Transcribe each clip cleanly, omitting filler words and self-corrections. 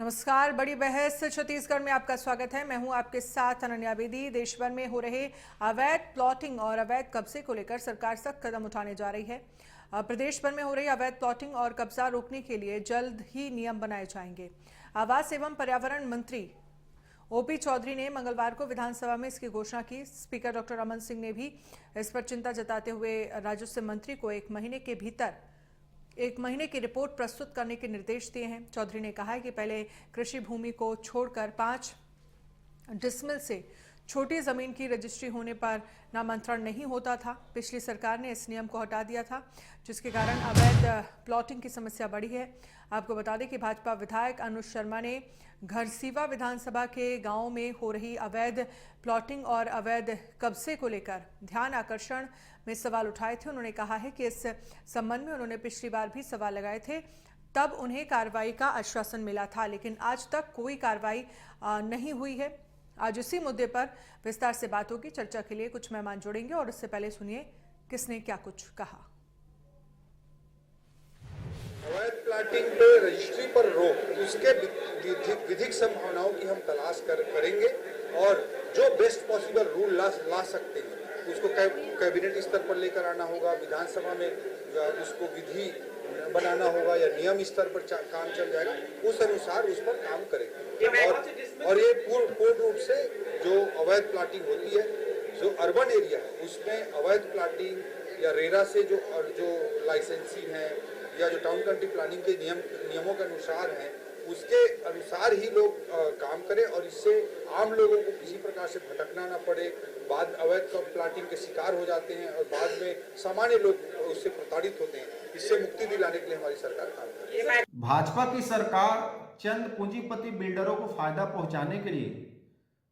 नमस्कार। बड़ी बहस छत्तीसगढ़ में आपका स्वागत है। मैं हूं आपके साथ अनन्या बेदी। देश भर में हो रहे अवैध प्लॉटिंग और अवैध कब्जे को लेकर सरकार सख्त कदम उठाने जा रही है। प्रदेश भर में हो रही अवैध प्लॉटिंग और कब्जा रोकने के लिए जल्द ही नियम बनाए जाएंगे। आवास एवं पर्यावरण मंत्री ओपी चौधरी ने मंगलवार को विधानसभा में इसकी घोषणा की। स्पीकर डॉक्टर रमन सिंह ने भी इस पर चिंता जताते हुए राजस्व मंत्री को एक महीने की रिपोर्ट प्रस्तुत करने के निर्देश दिए हैं। चौधरी ने कहा है कि पहले कृषि भूमि को छोड़कर 5 डिसमिल से छोटी जमीन की रजिस्ट्री होने पर नामांतरण नहीं होता था। पिछली सरकार ने इस नियम को हटा दिया था, जिसके कारण अवैध प्लॉटिंग की समस्या बढ़ी है। आपको बता दें कि भाजपा विधायक अनुज शर्मा ने घरसीवा विधानसभा के गांवों में हो रही अवैध प्लॉटिंग और अवैध कब्जे को लेकर ध्यान आकर्षण में सवाल उठाए थे। उन्होंने कहा है कि इस संबंध में उन्होंने पिछली बार भी सवाल लगाए थे, तब उन्हें कार्रवाई का आश्वासन मिला था, लेकिन आज तक कोई कार्रवाई नहीं हुई है। आज इसी मुद्दे पर विस्तार से बात होगी। चर्चा के लिए कुछ मेहमान जुड़ेंगे और इससे पहले सुनिए किसने क्या कुछ कहा। अवैध प्लाटिंग पे रजिस्ट्री पर रोक, उसके विधिक संभावनाओं की हम तलाश करेंगे और जो बेस्ट पॉसिबल रूल ला सकते हैं उसको कैबिनेट स्तर पर लेकर आना होगा, विधानसभा में उसको विधि बनाना होगा या नियम स्तर पर काम चल जाएगा, उस अनुसार उस पर काम करेंगे। और ये पूर्ण रूप से जो अवैध प्लाटिंग होती है, जो अर्बन एरिया है उसमें अवैध प्लाटिंग या रेरा से जो लाइसेंसी हैं या जो टाउन कंट्री प्लानिंग के नियमों के अनुसार हैं, उसके अनुसार ही लोग काम करें और इससे आम लोगों को किसी प्रकार से भटकना ना पड़े। बाद अवैध प्लाटिंग के शिकार हो जाते हैं और बाद में सामान्य लोग उससे प्रताड़ित होते हैं। इससे मुक्ति दिलाने के लिए हमारी सरकार काम कर रही है। भाजपा की सरकार चंद पूंजीपति बिल्डरों को फायदा पहुंचाने के लिए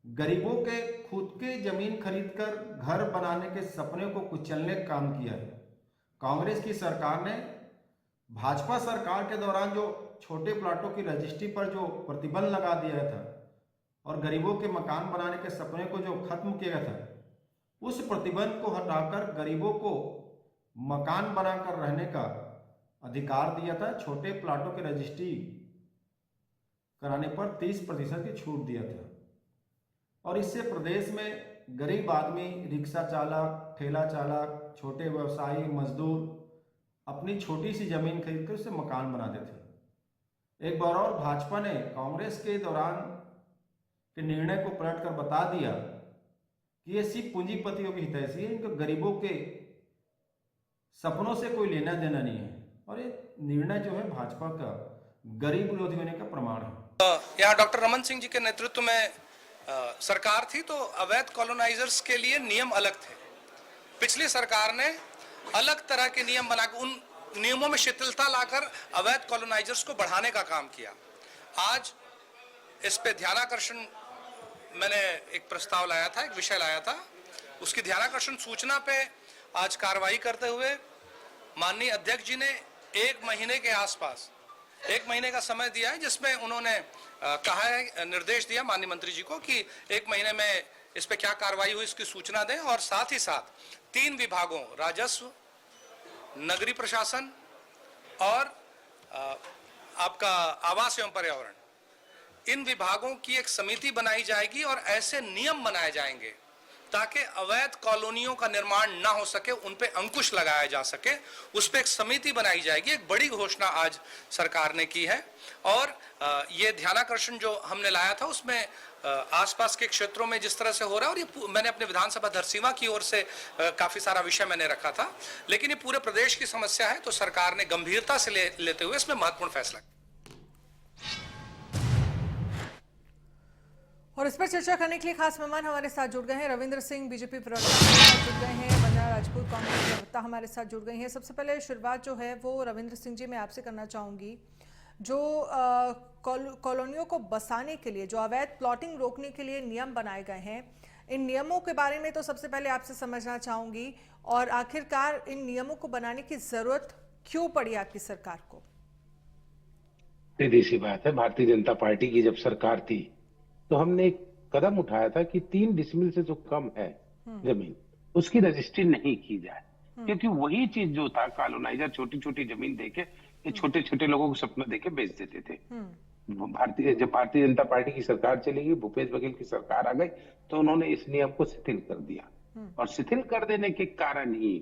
गरीबों के खुद के जमीन खरीदकर घर बनाने के सपने को कुचलने का काम किया है। कांग्रेस की सरकार ने भाजपा सरकार के दौरान जो छोटे प्लाटों की रजिस्ट्री पर जो प्रतिबंध लगा दिया था और गरीबों के मकान बनाने के सपने को जो खत्म किया था, उस प्रतिबंध को हटाकर गरीबों को मकान बनाकर रहने का अधिकार दिया था। छोटे प्लाटों की रजिस्ट्री कराने पर 30% की छूट दिया था और इससे प्रदेश में गरीब आदमी, रिक्शा चालक, ठेला चालक, छोटे व्यवसायी, मजदूर अपनी छोटी सी जमीन खरीदकर उससे मकान बनाते थे। एक बार और भाजपा ने कांग्रेस के दौरान के निर्णय को पलटकर बता दिया कि ये सिर्फ पूंजीपतियों की हितैषी है, इनको गरीबों के सपनों से कोई लेना देना नहीं है और ये निर्णय जो है भाजपा का गरीब विरोधी होने का प्रमाण है। यहाँ डॉक्टर रमन सिंह जी के नेतृत्व में सरकार थी तो अवैध कॉलोनाइजर्स के लिए नियम अलग थे। पिछली सरकार ने अलग तरह के नियम बनाकर उन नियमों में शिथिलता लाकर अवैध कॉलोनाइजर्स को बढ़ाने का काम किया। आज इस पे ध्यानाकर्षण मैंने एक प्रस्ताव लाया था, एक विषय लाया था, उसकी ध्यानाकर्षण सूचना पे आज कार्रवाई करते हुए माननीय अध्यक्ष जी ने 1 महीने के आसपास 1 महीने का समय दिया है, जिसमें उन्होंने कहा है, निर्देश दिया माननीय मंत्री जी को कि 1 महीने में इस पे क्या कार्रवाई हुई इसकी सूचना दें और साथ ही साथ 3 विभागों राजस्व, नगरीय प्रशासन और आपका आवास एवं पर्यावरण, इन विभागों की एक समिति बनाई जाएगी और ऐसे नियम बनाए जाएंगे ताकि अवैध कॉलोनियों का निर्माण ना हो सके, उन पे अंकुश लगाया जा सके। उस पे एक समिति बनाई जाएगी। एक बड़ी घोषणा आज सरकार ने की है और ये ध्यानाकर्षण जो हमने लाया था उसमें आसपास के क्षेत्रों में जिस तरह से हो रहा है, और ये मैंने अपने विधानसभा धरसीवा की ओर से काफी सारा विषय मैंने रखा था, लेकिन ये पूरे प्रदेश की समस्या है तो सरकार ने गंभीरता से लेते हुए इसमें महत्वपूर्ण फैसला। और इस पर चर्चा करने के लिए खास मेहमान हमारे साथ जुड़ गए हैं। रविंद्र सिंह बीजेपी प्रवक्ता हमारे साथ जुड़ गए हैं। वंदना राजपूत कांग्रेस प्रवक्ता हमारे साथ जुड़ गई हैं। सबसे पहले शुरुआत जो है वो रविंद्र सिंह जी मैं आपसे करना चाहूंगी। जो कॉलोनियों को बसाने के लिए, जो अवैध प्लॉटिंग रोकने के लिए नियम बनाए गए हैं, इन नियमों के बारे में तो सबसे पहले आपसे समझना चाहूंगी और आखिरकार इन नियमों को बनाने की जरूरत क्यों पड़ी आपकी सरकार को? सीधी सी बात है, भारतीय जनता पार्टी की जब सरकार थी तो हमने एक कदम उठाया था कि 3 डिसमिल से जो कम है जमीन उसकी रजिस्ट्री नहीं की जाए, क्योंकि वही चीज जो था कॉलोनाइजर छोटी छोटी जमीन देके ये छोटे छोटे लोगों को सपना देके बेच देते थे। जब भारतीय जनता पार्टी की सरकार चलेगी, भूपेश बघेल की सरकार आ गई, तो उन्होंने इस नियम को शिथिल कर दिया। और शिथिल कर देने के कारण ही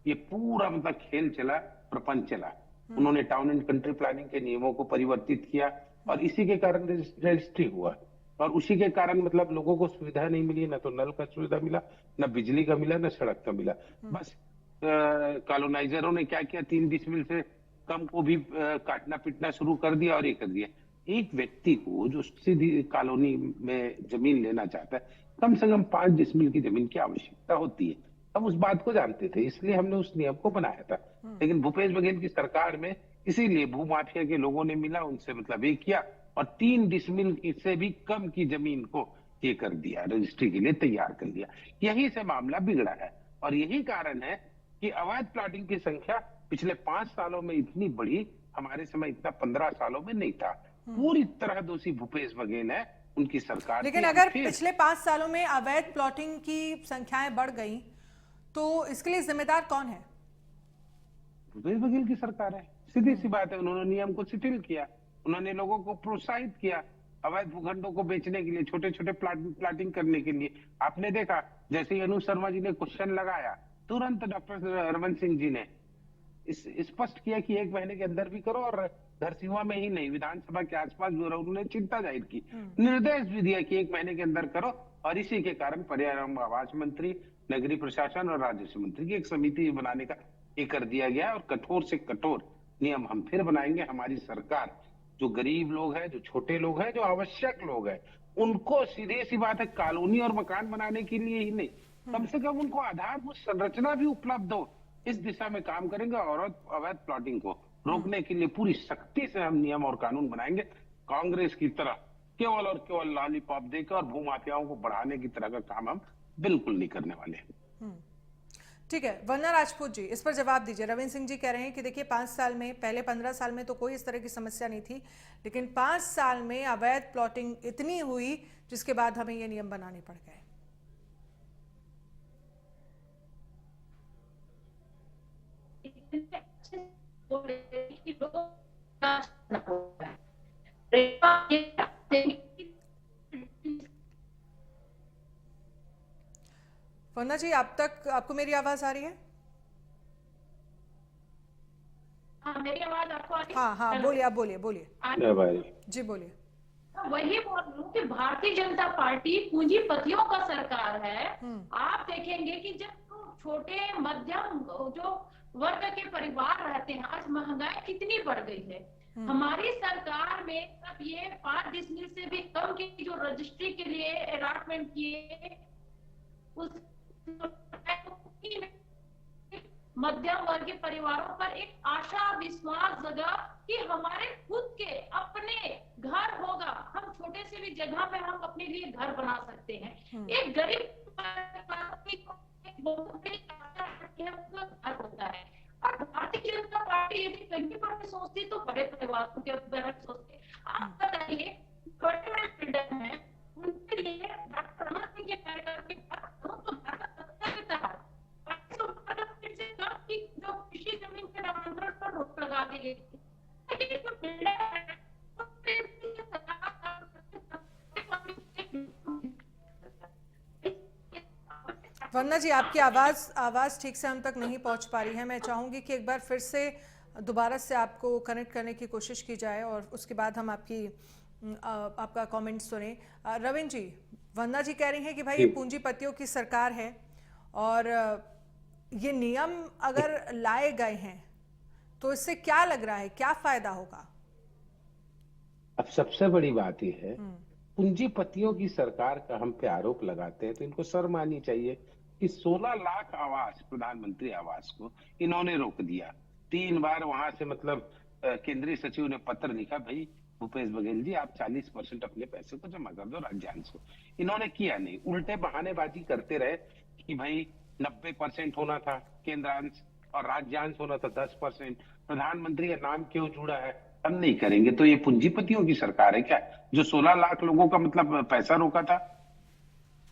ये पूरा मतलब खेल चला, प्रपंच चला। उन्होंने टाउन एंड कंट्री प्लानिंग के नियमों को परिवर्तित किया और इसी के कारण रजिस्ट्री हुआ। और उसी के कारण मतलब लोगों को सुविधा नहीं मिली, ना तो नल का सुविधा मिला, ना बिजली का मिला, ना सड़क का मिला। बस कॉलोनाइजरों ने क्या किया, 3 डिसमिल से कम को भी काटना पीटना शुरू कर दिया और ये कर दिया। एक व्यक्ति को जो सीधी कॉलोनी में जमीन लेना चाहता है, कम से कम 5 डिसमिल की जमीन की आवश्यकता होती है। हम उस बात को जानते थे, इसलिए हमने उस नियम को बनाया था। लेकिन भूपेश बघेल की सरकार में इसीलिए भूमाफिया के लोगों ने मिला, उनसे मतलब ये किया और 3 डिसमिल से भी कम की जमीन को ये कर दिया, रजिस्ट्री के लिए तैयार कर दिया। यही से मामला बिगड़ा है और यही कारण है कि अवैध प्लॉटिंग की संख्या पिछले 5 सालों में इतनी बढ़ी, हमारे समय इतना 15 सालों में नहीं था। पूरी तरह दोषी भूपेश बघेल है, उनकी सरकार। लेकिन अगर पिछले 5 सालों में अवैध प्लॉटिंग की संख्याएं बढ़ गई तो इसके लिए जिम्मेदार कौन है? भूपेश बघेल की सरकार है, सीधी सी बात है। उन्होंने नियम को शिथिल किया, उन्होंने लोगों को प्रोत्साहित किया अवैध भूखंडों को बेचने के लिए, छोटे छोटे प्लाटिंग करने के लिए। आपने देखा जैसे ही अनु शर्मा जी ने क्वेश्चन लगाया, तुरंत डॉक्टर रमन सिंह जी ने स्पष्ट किया कि 1 महीने के अंदर भी करो और धरसीवा में ही नहीं, विधानसभा के आसपास भी। उन्होंने चिंता जाहिर की, निर्देश भी दिया कि 1 महीने के अंदर करो। और इसी के कारण पर्यावरण आवास मंत्री, नगरीय प्रशासन और राजस्व मंत्री की एक समिति बनाने का ये कर दिया गया। और कठोर से कठोर नियम हम फिर बनाएंगे। हमारी सरकार जो गरीब लोग हैं, जो छोटे लोग हैं, जो आवश्यक लोग हैं, उनको सीधे सी बात है कॉलोनी और मकान बनाने के लिए ही नहीं, कम से कम उनको आधारभूत संरचना भी उपलब्ध हो, इस दिशा में काम करेंगे। और अवैध प्लॉटिंग को रोकने के लिए पूरी सख्ती से हम नियम और कानून बनाएंगे। कांग्रेस की तरह केवल और केवल लॉलीपॉप देकर और भूमाफियाओं को बढ़ाने की तरह का काम हम बिल्कुल नहीं करने वाले हैं। ठीक है, वंदना राजपूत जी, इस पर जवाब दीजिए। रविंद्र सिंह जी कह रहे हैं कि देखिए 5 साल में, पहले 15 साल में तो कोई इस तरह की समस्या नहीं थी, लेकिन 5 साल में अवैध प्लॉटिंग इतनी हुई जिसके बाद हमें ये नियम बनाने पड़ गए। वंदना जी, अब तक आपको मेरी आवाज आ रही है? हाँ, मेरी आवाज आपको आ रही है? हाँ, बोलिए, आप बोलिए जी, बोलिए। वही बोल रही हूँ कि भारतीय जनता पार्टी पूंजीपतियों का सरकार है। आप देखेंगे कि जब छोटे मध्यम जो वर्ग के परिवार रहते हैं, आज महंगाई कितनी बढ़ गई है। हमारी सरकार में तब ये 5 डिसमिल से भी कम की जो रजिस्ट्री के लिए अलॉटमेंट किए, उस मध्यम वर्गीय परिवारों पर एक आशा विश्वास जगा कि हमारे खुद के अपने घर होगा, हम छोटे से भी जगह पे हम अपने लिए घर बना सकते हैं। एक गरीब घर होता है। और भारतीय जनता पार्टी यदि कहीं पर भी सोचती तो बड़े परिवारों के बारे में सोचती। आप बताइए, बड़े बड़े बिल्डर हैं, उनके लिए डॉक्टर रमन सिंह के कार्यकाल के जो कृषि जमीन के नामांतरण पर रोक लगा दी गई थी। वंदना जी, आपकी आवाज ठीक से हम तक नहीं पहुंच पा रही है। मैं चाहूंगी कि एक बार फिर से दोबारा से आपको कनेक्ट करने की कोशिश की जाए और उसके बाद हम आपका कमेंट सुने। रविंद्र जी, वंदना जी कह रही हैं कि भाई पूंजीपतियों की सरकार है और ये नियम अगर लाए गए हैं तो इससे क्या लग रहा है, क्या फायदा होगा? अब सबसे बड़ी बात यह है, पूंजीपतियों की सरकार का हम पे आरोप लगाते हैं तो इनको शर्म आनी चाहिए कि 16 लाख आवास, प्रधानमंत्री आवास को इन्होंने रोक दिया। 3 बार वहां से मतलब केंद्रीय सचिव ने पत्र लिखा, भाई भूपेश बघेल जी आप 40% अपने पैसे को जमा कर दो राज्यांश को। इन्होंने किया नहीं, उल्टे बहानेबाजी करते रहे कि भाई 90% होना था केंद्रांश और राज्यांश होना था 10%। प्रधानमंत्री का नाम क्यों जुड़ा है, हम नहीं करेंगे। तो ये पूंजीपतियों की सरकार है क्या, जो 16 लाख लोगों का मतलब पैसा रोका था?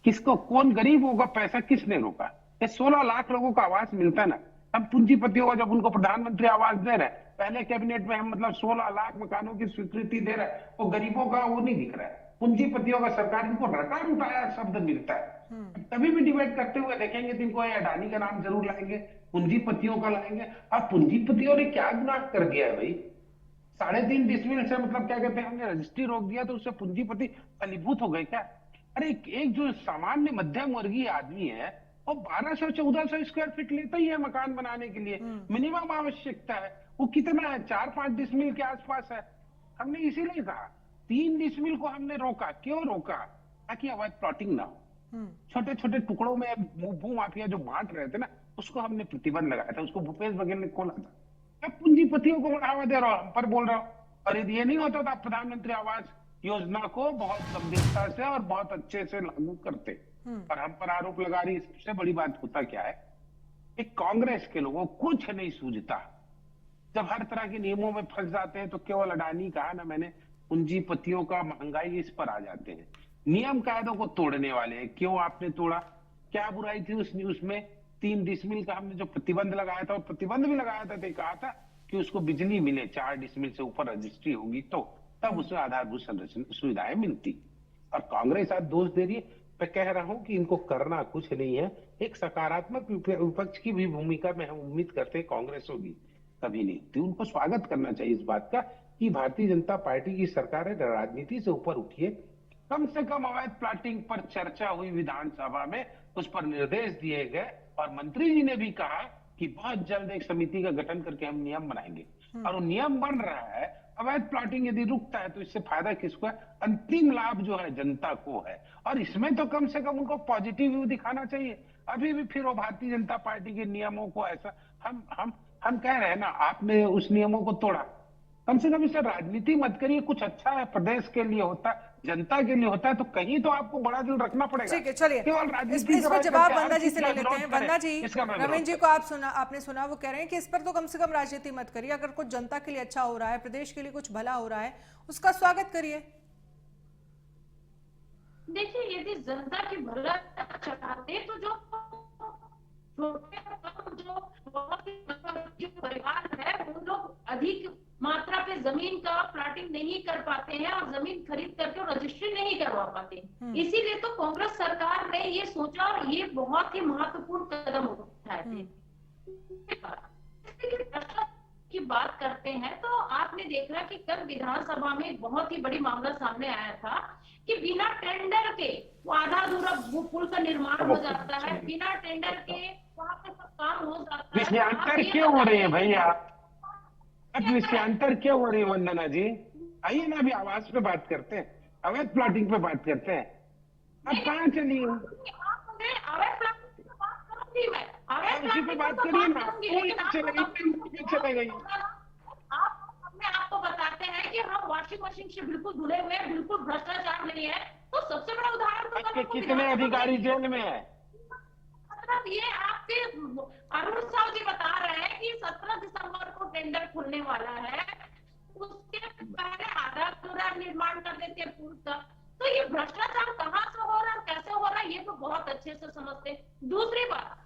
किसको, कौन गरीब होगा, पैसा किसने रोका? ये 16 लाख लोगों का आवास मिलता ना, हम पूंजीपतियों को जब उनको प्रधानमंत्री आवास दे रहे हैं, पहले कैबिनेट में हम मतलब 16 लाख मकानों की स्वीकृति दे रहे हैं, वो गरीबों का वो नहीं दिख रहा है, पूंजीपतियों का सरकार इनको रकार उठाया शब्द मिलता है। तभी भी डिबेट करते हुए देखेंगे तो इनको अडानी का नाम जरूर लाएंगे, पूंजीपतियों का लाएंगे। अब पूंजीपतियों ने क्या गुनाह कर दिया है भाई? 3.5 डिसमिल से मतलब क्या कहते हैं, हमने रजिस्ट्री रोक दिया तो उससे पूंजीपति फलीभूत हो गए क्या? अरे एक जो सामान्य मध्यम वर्गीय आदमी है वो 1200-1400 स्क्वायर फीट लेता ही है मकान बनाने के लिए, मिनिमम आवश्यकता है। वो कितना है? 4-5 डिसमिल के आसपास है। हमने इसीलिए कहा 3 डिसमिल को हमने रोका। क्यों रोका? ताकि अवैध प्लॉटिंग ना हो। छोटे छोटे टुकड़ों में भू माफिया जो बांट रहे थे ना, उसको हमने प्रतिबंध लगाया था, उसको भूपेश बघेल ने खोला था। अब पूंजीपतियों को बढ़ावा दे रहा हूं, हम पर बोल रहा हूं। और यदि ये नहीं होता तो आप प्रधानमंत्री आवास योजना को बहुत गंभीरता से और बहुत अच्छे से लागू करते। और हम पर आरोप लगा रही, सबसे बड़ी बात होता क्या है, एक कांग्रेस के लोगों को कुछ नहीं सूझता। जब हर तरह के नियमों में फंस जाते हैं तो केवल अडानी कहा ना मैंने, पूंजीपतियों का महंगाई इस पर आ जाते हैं। नियम कायदों को तोड़ने वाले हैं। क्यों आपने तोड़ा? क्या बुराई थी उसमें? 3 डिसमिल का हमने जो प्रतिबंध लगाया था, और प्रतिबंध भी लगाया था तो कहा था कि उसको बिजली मिले 4 डिसमिल से ऊपर रजिस्ट्री होगी तो तब उसमें आधारभूत संरचना सुविधाएं मिलती। और कांग्रेस आज दोष दे रही है। मैं कह रहा हूं कि इनको करना कुछ नहीं है। एक सकारात्मक विपक्ष की भी भूमिका में हम उम्मीद करते हैं कांग्रेस होगी, कभी नहीं थी। उनको स्वागत करना चाहिए इस बात का कि भारतीय जनता पार्टी की सरकार है, राजनीति से ऊपर उठिए। कम से कम अवैध प्लॉटिंग पर चर्चा हुई विधानसभा में, उस पर निर्देश दिए गए और मंत्री जी ने भी कहा कि बहुत जल्द एक समिति का गठन करके हम नियम बनाएंगे। और वो नियम बन रहा है। अवैध प्लॉटिंग यदि रुकता है तो इससे फायदा किसको है? अंतिम लाभ जो है जनता को है। और इसमें तो कम से कम उनको पॉजिटिव व्यू दिखाना चाहिए। अभी भी फिर वो भारतीय जनता पार्टी के नियमों को ऐसा हम कह रहे हैं ना, आपने उस नियमों को तोड़ा, कम से कम इससे राजनीति मत करिए। कुछ अच्छा है प्रदेश के लिए होता है, जनता के लिए होता है, तो कहीं तो आपको बड़ा दिल रखना पड़ेगा। ठीक है, चलिए केवल राजनीति इस पर जवाब वंदना जी से ले क्या लेते हैं। विरोध वंदना करें? जी, इसका मैं रवीन विरोध जी को आपने सुना, वो कह रहे हैं कि इस पर तो कम से कम राजनीति मत करिए। अगर कुछ जनता के लिए अच्छा हो रहा है, प्रदेश के लिए कुछ भला हो रहा है, उसका स्वागत करिए। देखिए, यदि जनता की भला चाहते तो जो छोटे जो परिवार है वो लोग अधिक मात्रा पे जमीन का प्लाटिंग नहीं कर पाते हैं और जमीन खरीद करके रजिस्ट्री नहीं करवा पाते। इसीलिए तो कांग्रेस सरकार ने ये सोचा और ये बहुत ही महत्वपूर्ण कदम उठाए थे। की बात करते हैं तो आपने देखा कि कल विधानसभा में एक बहुत ही बड़ी मामला सामने आया था कि बिना टेंडर के वो आधा अधूरा पुल का निर्माण हो जाता है, बिना टेंडर के वहां पे सब काम हो जाता है। विषयांतर क्यों हो रही है भैया? विषयांतर क्यों हो रही है वंदना जी? आइए ना अभी आवास पे बात करते हैं, अवैध प्लॉटिंग पे बात करते हैं। अब कहाँ चली अवैध प्लॉटिंग पे बात करूंगी मैं, उसी पे बात करिए ना। चले गई आपको बताते हैं कि हम वॉशिंग मशीन से बिल्कुल धुले हुए हैं, बिल्कुल भ्रष्टाचार नहीं है। तो सबसे बड़ा उदाहरण तो कितने अधिकारी जेल में है? मतलब ये आपके अरुण साहु जी बता रहे हैं कि 17 दिसंबर को टेंडर खुलने वाला है, उसके पहले आधा अधूरा निर्माण कर देते हैं पुल का। तो ये भ्रष्टाचार कहाँ से हो रहा है, कैसे हो रहा है, ये तो बहुत अच्छे से समझते हैं। दूसरी बात,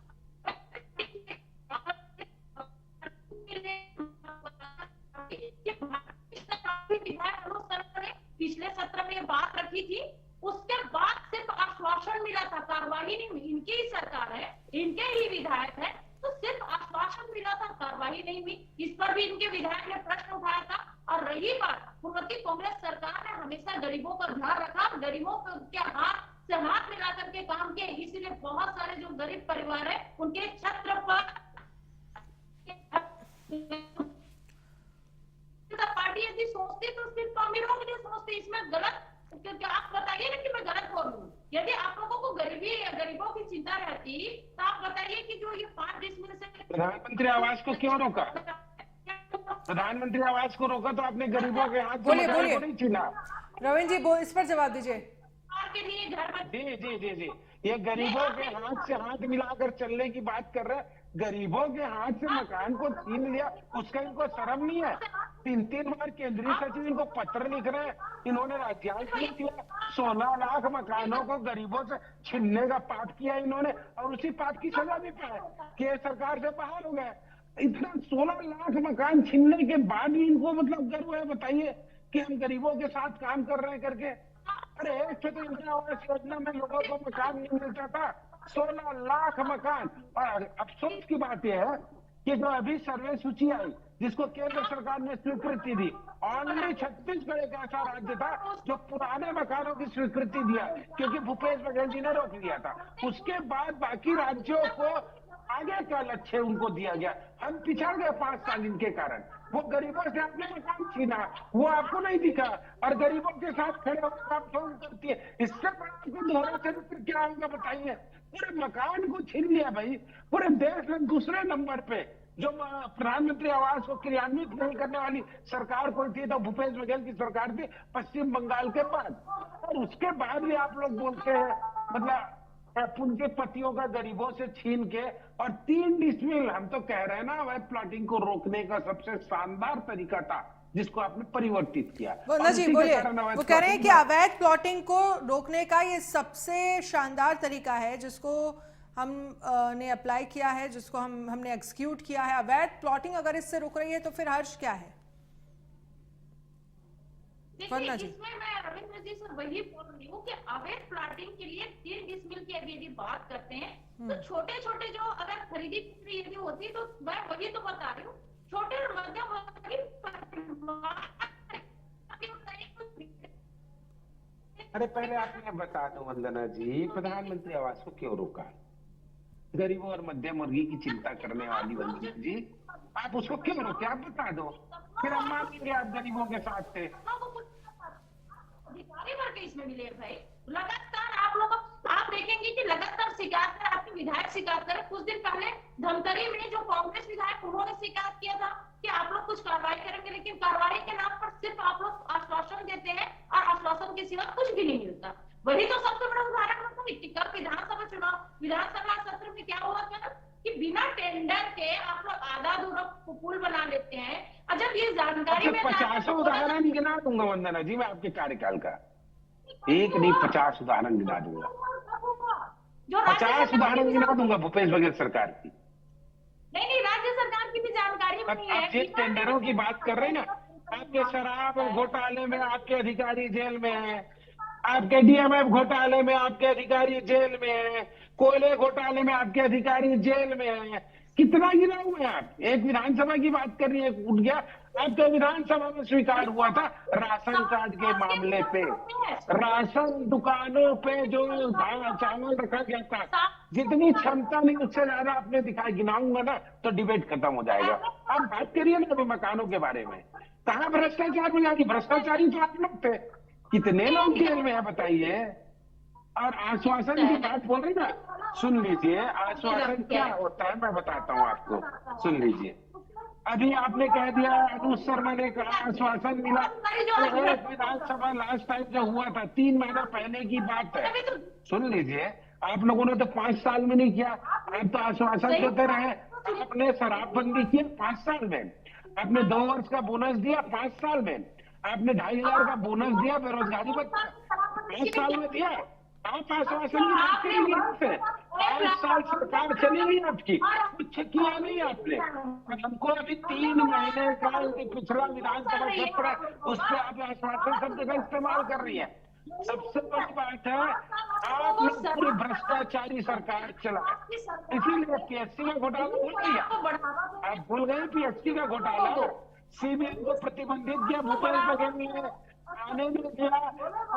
पिछले सत्र में बात रखी थी, उसके बाद सिर्फ आश्वासन मिला था, कार्रवाई नहीं हुई। इनकी ही सरकार है, इनके ही विधायक है, तो सिर्फ आश्वासन मिला था, कार्रवाई नहीं हुई। इस पर भी इनके विधायक ने प्रश्न उठाया था। और रही बात, पूर्ववर्ती कांग्रेस सरकार ने हमेशा गरीबों का ध्यान रखा, गरीबों के हाथ से हाथ मिला करके काम किया। इसीलिए बहुत सारे जो गरीब परिवार है उनके छत्र पर पार्टी यदि सोचती तो सिर्फ अमीरों के लिए सोचती। इसमें गलत, क्योंकि आप बताइए ना कि मैं गलत बोल रही हूँ। यदि आप लोगों को गरीबों की चिंता रहती तो आप बताइए कि जो ये 5 डिसमिल से प्रधानमंत्री आवास को क्यों रोका? प्रधानमंत्री आवास को रोका तो आपने गरीबों के हाथ बोलिए नहीं छीना। रवीन जी इस पर जवाब दीजिए। के लिए घर में जी ये गरीबों के हाथ से हाथ मिलाकर चलने की बात कर रहे हैं। गरीबों के हाथ से मकान को छीन लिया, उसका इनको शर्म नहीं है? 3-3 बार केंद्रीय सचिव इनको पत्र लिख रहे हैं, इन्होंने राज्यांश लिख दिया। 16 लाख मकानों को गरीबों से छीनने का पाप किया इन्होंने, और उसी पाप की सजा भी पाए कि सरकार से बाहर हो गए। इतना 16 लाख मकान छीनने के बाद भी इनको मतलब गर्व है, बताइए, कि हम गरीबों के साथ काम कर रहे हैं करके। अरे एक तो इंदिरा आवास योजना में लोगों को मकान नहीं मिलता था, 16 लाख मकान। और अफसोस की बात यह है कि जो अभी सर्वे सूची आई, जिसको केंद्र सरकार ने स्वीकृति दी, ऑनली छत्तीसगढ़ एक ऐसा राज्य था जो पुराने मकानों की स्वीकृति दिया, क्योंकि भूपेश बघेल जी ने रोक लिया था। उसके बाद बाकी राज्यों को आगे का लक्ष्य उनको दिया गया। हम पिछड़ गए 5 साल इनके कारण। वो गरीबों से आपने मकान छीना, वो आपको नहीं दिखा, और गरीबों के साथ खड़े होकर काम फोन करती है। इससे बड़ा आपको दोहरा चरित्र क्या होगा, बताइए? पूरे मकान को छीन लिया भाई। पूरे देश में दूसरे नंबर पे जो प्रधानमंत्री आवास को क्रियान्वित नहीं करने वाली सरकार कोई थी तो भूपेश बघेल की सरकार थी, पश्चिम बंगाल के बाद। और उसके बाद भी आप लोग बोलते हैं मतलब पूंजीपतियों का गरीबों से छीन के, और 3 डिसमिल, हम तो कह रहे हैं ना, अवैध प्लॉटिंग को रोकने का सबसे शानदार तरीका था, जिसको आपने परिवर्तित किया। जी बोलिए। वो कह रहे हैं कि अवैध प्लॉटिंग को रोकने का ये सबसे शानदार तरीका है, जिसको हम ने अप्लाई किया है, जिसको हमने एग्जीक्यूट किया है। अवैध प्लॉटिंग अगर इससे रुक रही है तो फिर हर्ष क्या है? देखिए, इसमें मैं रविंद्र जी से वही बोल रही हूँ कि अवैध प्लॉटिंग के लिए 3 डिसमिल की यदि बात करते हैं तो छोटे छोटे जो अगर खरीदी बिक्री यदि होती तो मैं वही तो बता रही हूँ, छोटे और मध्यम अरे पहले आप ये बता दो वंदना जी, प्रधानमंत्री आवास को क्यों रोका? गरीबों और मध्यम वर्गीय की चिंता करने वाली वंदना जी, आप उसको क्यों रोके? आप बता दो, फिर हम मानेंगे आप गरीबों के साथ थे। अधिकारी वर्ग इसमें मिले भाई। लगातार आप देखेंगे कि लगातार शिकायत कर, आपके विधायक शिकायत करें। कुछ दिन पहले धमतरी में जो कांग्रेस विधायक, उन्होंने शिकायत किया था कि आप लोग कुछ कार्रवाई करेंगे, लेकिन कार्रवाई के नाम पर सिर्फ आप लोग आश्वासन देते हैं और आश्वासन के सिवा कुछ भी नहीं मिलता। वही तो सबसे बड़ा उदाहरण होता है कि कल विधानसभा सत्र में क्या हुआ था कि बिना टेंडर के आप लोग आधा अधूरा पुल बना लेते हैं। और जब ये जानकारी में 50 उदाहरण गिना दूंगा वंदना जी मैं आपके कार्यकाल का, एक नहीं 50 उदाहरण गिना दूंगा, 50 उदाहरण गिना दूंगा भूपेश बघेल सरकार की। नहीं, राज्य सरकार की भी जानकारी में नहीं है। आप जिन टेंडरों की बात कर रहे हैं ना, आपके शराब घोटाले में आपके अधिकारी जेल में है, आपके डीएमएफ घोटाले में आपके अधिकारी जेल में है, कोयले घोटाले में आपके अधिकारी जेल में है। कितना गिना हुआ है आप? एक विधानसभा की बात कर रही है, उठ गया। आपके विधानसभा में स्वीकार हुआ था राशन कार्ड के मामले पे, राशन दुकानों पे जो चावल रखा गया था, जितनी क्षमता नहीं उससे ज्यादा आपने दिखाई। गिनाऊंगा ना तो डिबेट खत्म हो जाएगा। आप बात करिए ना अभी मकानों के बारे में, कहाँ भ्रष्टाचार में जाती? भ्रष्टाचारी तो आप लोग थे। कितने लोग जेल में है बताइए? और आश्वासन की बात बोल रही ना, सुन लीजिए, आश्वासन क्या होता है मैं बताता हूँ आपको, सुन लीजिए। अभी आपने कह दिया अनुज शर्मा ने कहा आश्वासन मिला, तो एक विधानसभा लास्ट टाइम जो हुआ था 3 महीना पहले की बात है, सुन लीजिए। आप लोगों ने तो 5 साल में नहीं किया, आप तो आश्वासन देते रहे। आपने शराबबंदी की 5 साल में, आपने 2 वर्ष का बोनस दिया 5 साल में, आपने 2500 का बोनस दिया बेरोजगारी भत्ता 5 साल में दिया। आप आश्वासन की बात करेंगे आपसे? 5 साल सरकार चली गई आपकी, कुछ किया नहीं आपने। हमको अभी 3 महीने का पिछला विधानसभा सत्र है, उस पर आप आश्वासन शब्द का इस्तेमाल कर रही है। सबसे बड़ी बात है आप लोग पूरी भ्रष्टाचारी सरकार चला, इसीलिए पीएससी का घोटाला भूल गया। आप भूल गए पीएससी का घोटाला, सीबीआई को प्रतिबंधित किया भूपेश बघेल ने, आने नहीं दिया।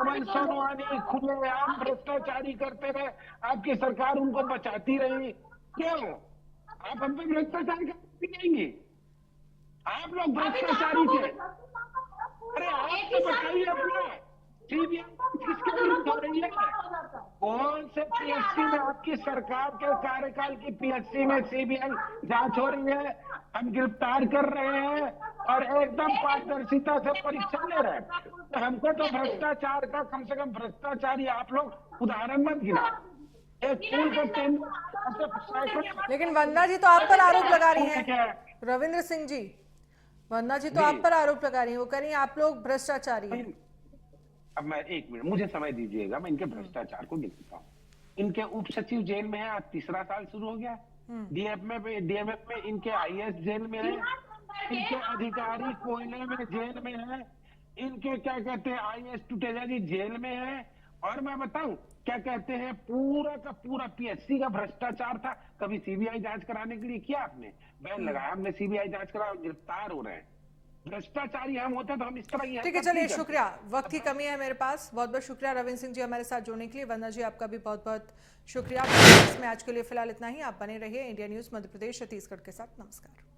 अमन सोनवानी खुलेआम भ्रष्टाचारी करते रहे, आपकी सरकार उनको बचाती रही। क्यों? आप हम पे भ्रष्टाचार करती रहेंगी? आप लोग भ्रष्टाचारी थे। अरे आप तो बताइए अपना, सीबीआई किसके विरुद्ध हो रही है? कौन से पीएससी में आपकी सरकार के कार्यकाल की पीएससी में सीबीआई जांच हो रही है? हम गिरफ्तार कर रहे हैं और एकदम पारदर्शिता से परीक्षा ले रहे हैं। हमको तो भ्रष्टाचार का, कम से कम भ्रष्टाचारी आप लोग उदाहरण मत गिना। एक पुल का टेंडर, लेकिन वंदना जी तो आप पर आरोप लगा रही हैं, रविंद्र सिंह जी, वंदना जी तो आप पर आरोप लगा रही हैं, वो कह रही हैं आप लोग भ्रष्टाचारी हैं। अब मैं 1 मिनट मुझे समय दीजिएगा, मैं इनके भ्रष्टाचार को गिनता हूँ। इनके उप सचिव जेल में है, आज तीसरा साल शुरू हो गया। डीएमएफ में इनके आईएएस जेल में है, इनके अधिकारी कोयले में जेल में है, इनके क्या कहते हैं आईएएस टुटेजा जी जेल में है। और मैं बताऊं क्या कहते हैं, पूरा का पूरा पीएससी का भ्रष्टाचार था। कभी सीबीआई जांच कराने के लिए किया आपने? बैन लगाया हमने, सीबीआई जांच करा, गिरफ्तार हो रहे हैं। भ्रष्टाचारी हम होते तो हम इस तरह ही ठीक है, चलिए शुक्रिया, वक्त की कमी है मेरे पास। बहुत बहुत शुक्रिया रविंद्र सिंह जी हमारे साथ जुड़ने के लिए। वंदना जी आपका भी बहुत बहुत शुक्रिया। इसमें आज के लिए फिलहाल इतना ही। आप बने रहिए इंडिया न्यूज मध्य प्रदेश छत्तीसगढ़ के साथ। नमस्कार।